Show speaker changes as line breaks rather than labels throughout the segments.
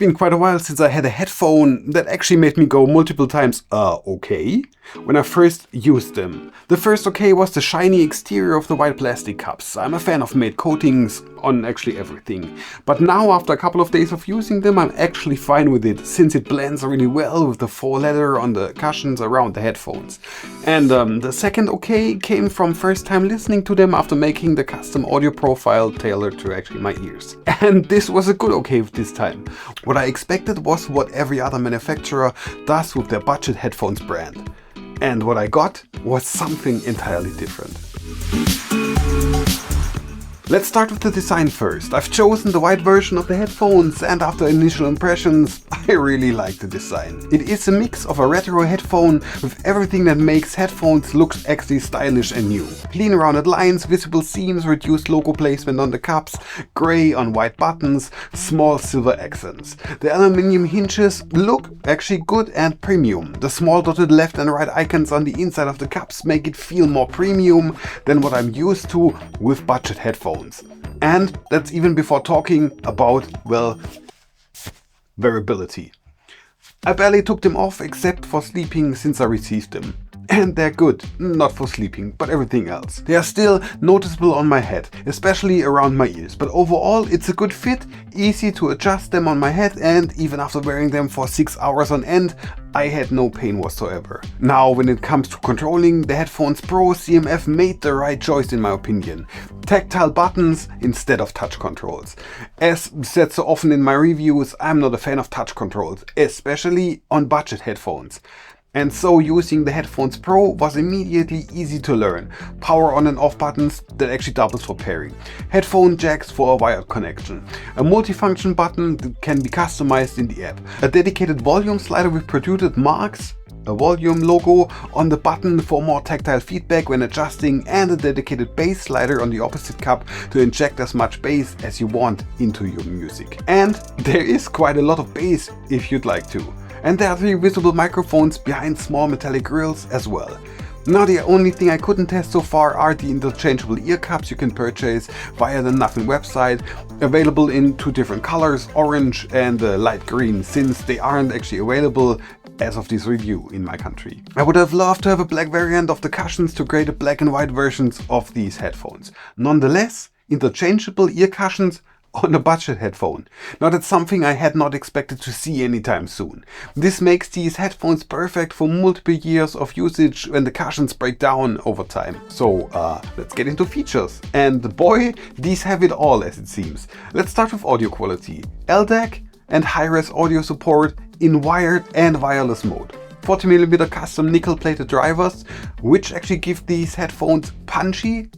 been quite a while since I had a headphone that actually made me go multiple times, okay, when I first used them. The first okay was the shiny exterior of the white plastic cups. I'm a fan of matte coatings on actually everything. But now, after a couple of days of using them, I'm actually fine with it, since it blends really well with the faux leather on the cushions around the headphones. And the second okay came from first time listening to them after making the custom audio profile tailored to actually my ears. And this was a good okay this time. What I expected was what every other manufacturer does with their budget headphones brand. And what I got was something entirely different. Let's start with the design first. I've chosen the white version of the headphones, and after initial impressions, I really like the design. It is a mix of a retro headphone with everything that makes headphones look actually stylish and new. Clean rounded lines, visible seams, reduced logo placement on the cups, grey on white buttons, small silver accents. The aluminium hinges look actually good and premium. The small dotted left and right icons on the inside of the cups make it feel more premium than what I'm used to with budget headphones. And that's even before talking about, well, wearability. I barely took them off except for sleeping since I received them. And they're good, not for sleeping, but everything else. They are still noticeable on my head, especially around my ears, but overall it's a good fit, easy to adjust them on my head, and even after wearing them for 6 hours on end, I had no pain whatsoever. Now, when it comes to controlling, the Headphones Pro CMF made the right choice in my opinion. Tactile buttons instead of touch controls. As said so often in my reviews, I'm not a fan of touch controls, especially on budget headphones. And so using the Headphones Pro was immediately easy to learn. Power on and off buttons that actually doubles for pairing. Headphone jacks for a wired connection. A multifunction button that can be customized in the app. A dedicated volume slider with protruted marks. A volume logo on the button for more tactile feedback when adjusting, and a dedicated bass slider on the opposite cup to inject as much bass as you want into your music. And there is quite a lot of bass if you'd like to. And there are 3 visible microphones behind small metallic grills as well. Now, the only thing I couldn't test so far are the interchangeable ear cups you can purchase via the Nothing website, available in 2 different colors, orange and light green, since they aren't actually available as of this review in my country. I would have loved to have a black variant of the cushions to create a black and white versions of these headphones. Nonetheless, interchangeable ear cushions on a budget headphone. Now, that's something I had not expected to see anytime soon. This makes these headphones perfect for multiple years of usage when the cushions break down over time. So let's get into features. And boy, these have it all as it seems. Let's start with audio quality. LDAC and high-res audio support in wired and wireless mode. 40mm custom nickel-plated drivers, which actually give these headphones punchy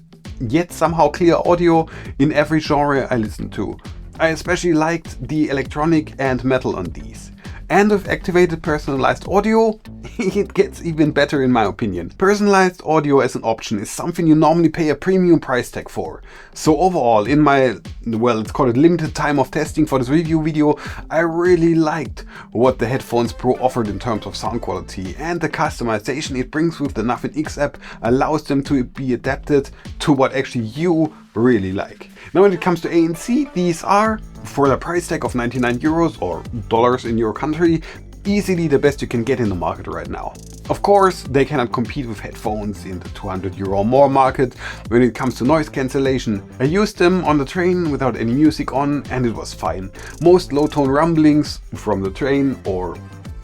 yet somehow clear audio in every genre I listen to. I especially liked the electronic and metal on these. And with activated personalized audio, it gets even better in my opinion. Personalized audio as an option is something you normally pay a premium price tag for. So overall, in my, well, let's call it limited time of testing for this review video, I really liked what the Headphones Pro offered in terms of sound quality, and the customization it brings with the Nothing X app allows them to be adapted to what actually you really like. Now, when it comes to ANC, these are, for the price tag of 99 euros or dollars in your country, easily the best you can get in the market right now. Of course, they cannot compete with headphones in the 200 euro or more market when it comes to noise cancellation. I used them on the train without any music on, and it was fine. Most low tone rumblings from the train or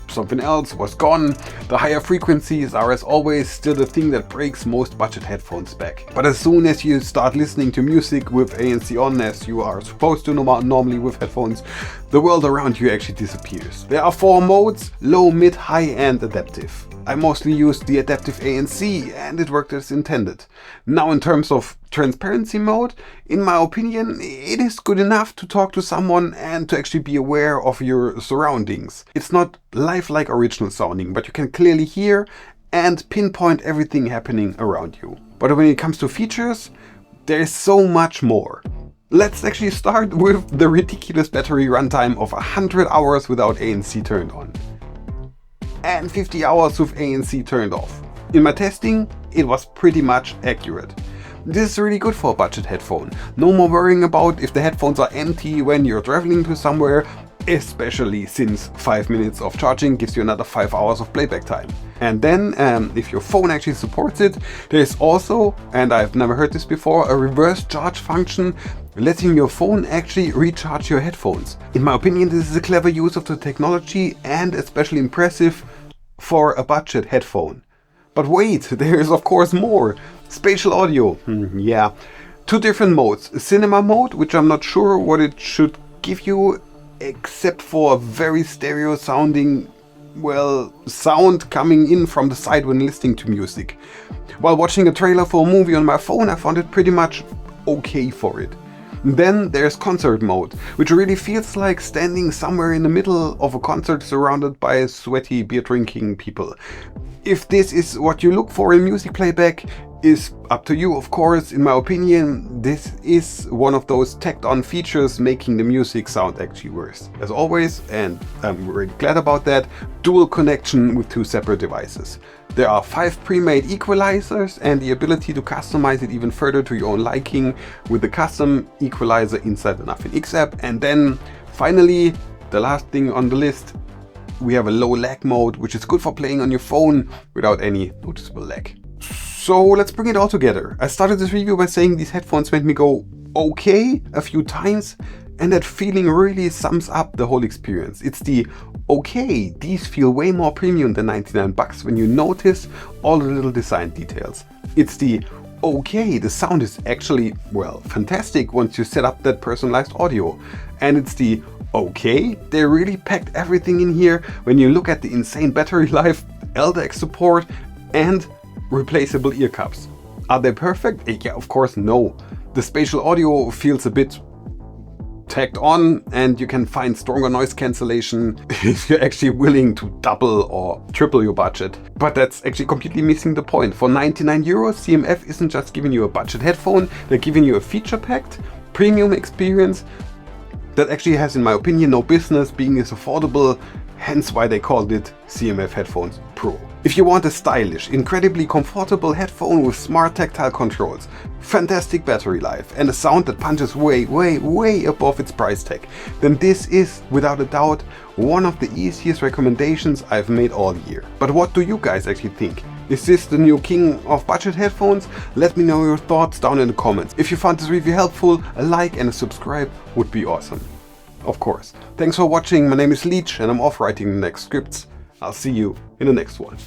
something else was gone. The higher frequencies are, as always, still the thing that breaks most budget headphones back. But as soon as you start listening to music with ANC on, as you are supposed to normally with headphones, the world around you actually disappears. There are 4 modes: low, mid, high and adaptive. I mostly used the adaptive ANC and it worked as intended. Now, in terms of transparency mode, in my opinion, it is good enough to talk to someone and to actually be aware of your surroundings. It's not lifelike original sounding, but you can clearly hear and pinpoint everything happening around you. But when it comes to features, there is so much more. Let's actually start with the ridiculous battery runtime of 100 hours without ANC turned on. And 50 hours with ANC turned off. In my testing, it was pretty much accurate. This is really good for a budget headphone. No more worrying about if the headphones are empty when you're traveling to somewhere. especially since 5 minutes of charging gives you another 5 hours of playback time. And then if your phone actually supports it, there's also, and I've never heard this before, a reverse charge function letting your phone actually recharge your headphones. In my opinion, this is a clever use of the technology and especially impressive for a budget headphone. But wait, there is of course more. Spatial audio, yeah. 2 different modes. A cinema mode, which I'm not sure what it should give you, except for a very stereo sounding, well, sound coming in from the side when listening to music. While watching a trailer for a movie on my phone, I found it pretty much okay for it. Then there's concert mode, which really feels like standing somewhere in the middle of a concert surrounded by sweaty beer drinking people. If this is what you look for in music playback, is up to you, of course. In my opinion, this is one of those tacked on features making the music sound actually worse. As always, and I'm really glad about that, dual connection with 2 separate devices. There are 5 pre-made equalizers and the ability to customize it even further to your own liking with the custom equalizer inside the Nothing X app. And then finally, the last thing on the list, we have a low lag mode, which is good for playing on your phone without any noticeable lag. So let's bring it all together. I started this review by saying these headphones made me go okay a few times, and that feeling really sums up the whole experience. It's the okay, these feel way more premium than 99 bucks when you notice all the little design details. It's the okay, the sound is actually, well, fantastic once you set up that personalized audio. And it's the okay, they really packed everything in here when you look at the insane battery life, LDAC support, and replaceable ear cups. Are they perfect? Yeah, of course, no. The spatial audio feels a bit tacked on, and you can find stronger noise cancellation if you're actually willing to double or triple your budget. But that's actually completely missing the point. For 99 euros, CMF isn't just giving you a budget headphone, they're giving you a feature-packed premium experience that actually has, in my opinion, no business being as affordable, hence why they called it CMF Headphone Pro. If you want a stylish, incredibly comfortable headphone with smart tactile controls, fantastic battery life, and a sound that punches way above its price tag, then this is, without a doubt, one of the easiest recommendations I've made all year. But what do you guys actually think? Is this the new king of budget headphones? Let me know your thoughts down in the comments. If you found this review helpful, a like and a subscribe would be awesome. Of course. Thanks for watching. My name is Leech and I'm off writing the next scripts. I'll see you in the next one.